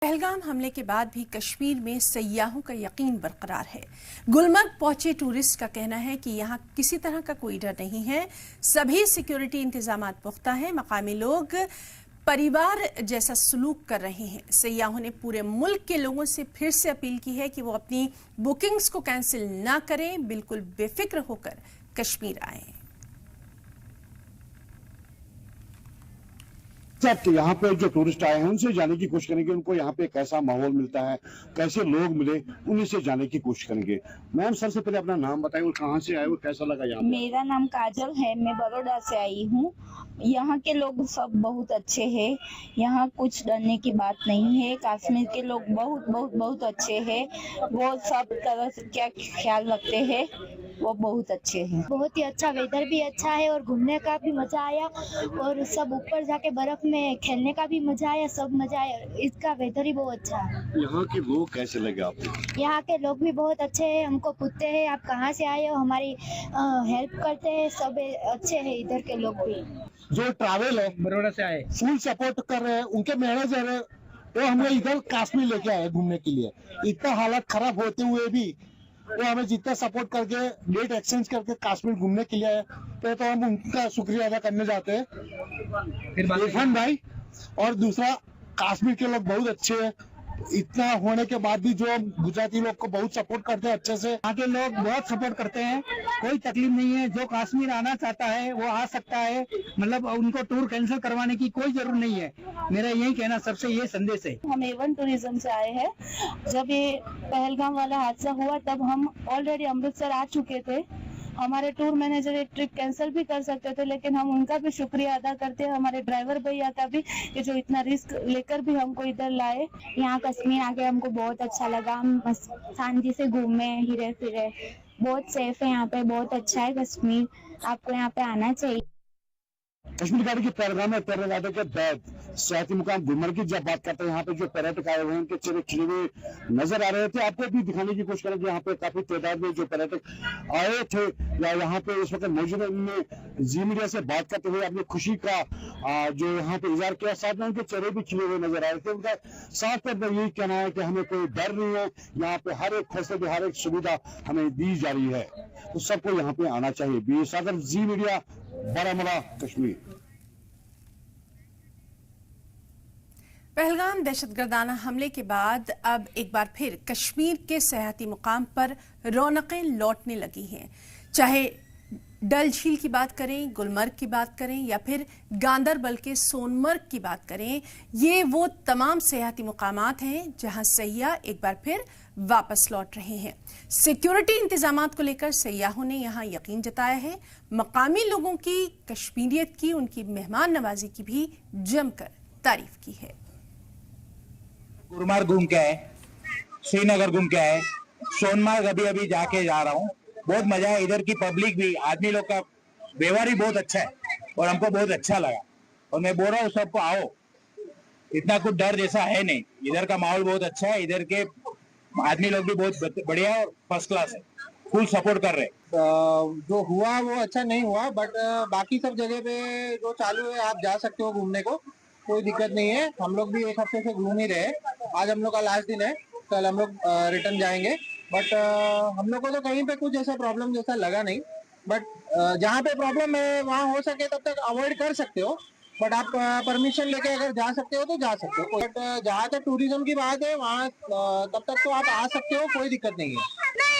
पहलगाम हमले के बाद भी कश्मीर में सयाहों का यकीन बरकरार है। गुलमर्ग पहुंचे टूरिस्ट का कहना है कि यहां किसी तरह का कोई डर नहीं है, सभी सिक्योरिटी इंतजाम पुख्ता हैं, मकामी लोग परिवार जैसा सलूक कर रहे हैं। सयाहों ने पूरे मुल्क के लोगों से फिर से अपील की है कि वो अपनी बुकिंग्स को कैंसिल ना करें, बिल्कुल बेफिक्र होकर कश्मीर आएं। तो यहाँ पे जो टूरिस्ट आए हैं उनसे जाने की कोशिश करेंगे, उनको यहाँ पे कैसा माहौल मिलता है, कैसे लोग मिले, उन्हीं से जाने की कोशिश करेंगे। मैम सबसे पहले अपना नाम बताएं और कहाँ से आए और कैसा लगा यहाँ? मेरा नाम काजल है, मैं बड़ौदा से आई हूँ। यहाँ के लोग सब बहुत अच्छे हैं, यहाँ कुछ डरने की बात नहीं है। कश्मीर के लोग बहुत बहुत बहुत अच्छे हैं, वो सब तरह से क्या ख्याल रखते हैं, वो बहुत अच्छे हैं। बहुत ही अच्छा, वेदर भी अच्छा है और घूमने का भी मजा आया और सब ऊपर जाके बर्फ में खेलने का भी मजा आया, सब मजा आया। इसका वेदर ही बहुत अच्छा है। यहाँ के लोग कैसे लगे आपको? यहाँ के लोग भी बहुत अच्छे हैं, हमको पूछते हैं आप कहाँ से आए हो, हमारी हेल्प करते हैं, सब अच्छे हैं इधर के लोग भी। जो ट्रैवल है बड़ौदा से आए, फुल सपोर्ट कर रहे हैं, उनके मैनेजर है वो हमें इधर कश्मीर लेके आए घूमने के लिए। इतना हालत खराब होते हुए भी वो हमें जितना सपोर्ट करके डेट एक्सचेंज करके कश्मीर घूमने के लिए आए, तो हम उनका शुक्रिया अदा करने जाते हैं इरफान भाई। और दूसरा, कश्मीर के लोग बहुत अच्छे हैं, इतना होने के बाद भी जो गुजराती लोग को बहुत सपोर्ट करते हैं अच्छे से। यहाँ के लोग बहुत सपोर्ट करते हैं, कोई तकलीफ नहीं है। जो कश्मीर आना चाहता है वो आ सकता है, मतलब उनको टूर कैंसिल करवाने की कोई जरूरत नहीं है। मेरा यही कहना, सबसे ये संदेश है। हम A1 टूरिज्म से आए हैं। जब ये पहलगाम वाला हादसा हुआ तब हम ऑलरेडी अमृतसर आ चुके थे। हमारे टूर मैनेजर एक ट्रिप कैंसिल भी कर सकते थे, लेकिन हम उनका भी शुक्रिया अदा करते हैं, हमारे ड्राइवर भैया का भी, कि जो इतना रिस्क लेकर भी हमको इधर लाए। यहाँ कश्मीर आके हमको बहुत अच्छा लगा, हम बस शांति से घूमे हिरे फिरे, बहुत सेफ है यहाँ पे, बहुत अच्छा है कश्मीर, आपको यहाँ पे आना चाहिए। कश्मीर घाटी के पहलगाम में पैराग्लाइडर के बाद सियाती मुकाम गुलमर्ग की जब बात करते हैं, यहाँ पे जो पर्यटक आए हुए हैं उनके चेहरे खिले हुए नजर आ रहे थे। आपको भी दिखाने की कोशिश करेंगे, यहाँ पे काफी तादाद में जो पर्यटक आए थे या यहाँ पे इस वक्त मौजूद है, उनने जी मीडिया से बात करते हुए अपनी खुशी का जो यहाँ पे इजहार किया, साथ में उनके चेहरे भी खिले हुए नजर आ रहे थे। उनका साफ तौर पर यही कहना है कि हमें कोई डर नहीं है, यहाँ पे हर एक फैसले हर एक सुविधा हमें दी जा रही है, तो सबको यहाँ पे आना चाहिए। बी सागर, जी मीडिया, बारामूला, कश्मीर। पहलगाम दहशतगर्दाना हमले के बाद अब एक बार फिर कश्मीर के सयाहती मुकाम पर रौनकें लौटने लगी हैं। चाहे डल झील की बात करें, गुलमर्ग की बात करें या फिर गांदरबल के सोनमर्ग की बात करें, ये वो तमाम सयाहती मुकामात हैं जहां सयाह एक बार फिर वापस लौट रहे हैं। सिक्योरिटी इंतजामात को लेकर सयाहों ने यहां यकीन जताया है। मकामी लोगों की कश्मीरियत की, उनकी मेहमान नवाजी की भी जमकर तारीफ की है। गुलमर्ग घूम के आए, श्रीनगर घूम के आए, सोनमर्ग अभी अभी जाके जा रहा हूँ। बहुत मजा है, इधर की पब्लिक भी, आदमी लोग का व्यवहार ही बहुत अच्छा है और हमको बहुत अच्छा लगा। और मैं बोल रहा हूँ सबको आओ, इतना कुछ डर जैसा है नहीं, इधर का माहौल बहुत अच्छा है, इधर के आदमी लोग भी बहुत बढ़िया और फर्स्ट क्लास है, फुल सपोर्ट कर रहे हैं। जो हुआ वो अच्छा नहीं हुआ, बट बाकी सब जगह पे जो चालू है आप जा सकते हो घूमने को, कोई दिक्कत नहीं है। हम लोग भी एक हफ्ते से घूम ही रहे, आज हम लोग का लास्ट दिन है, कल हम लोग रिटर्न जाएंगे। बट हम लोग को तो कहीं पे कुछ ऐसा प्रॉब्लम जैसा लगा नहीं, बट जहाँ पे प्रॉब्लम है वहाँ हो सके तब तक अवॉइड कर सकते हो, बट आप परमिशन लेके अगर जा सकते हो तो जा सकते हो। बट जहाँ तक टूरिज्म की बात है वहाँ तब तक तो आप आ सकते हो, कोई दिक्कत नहीं है।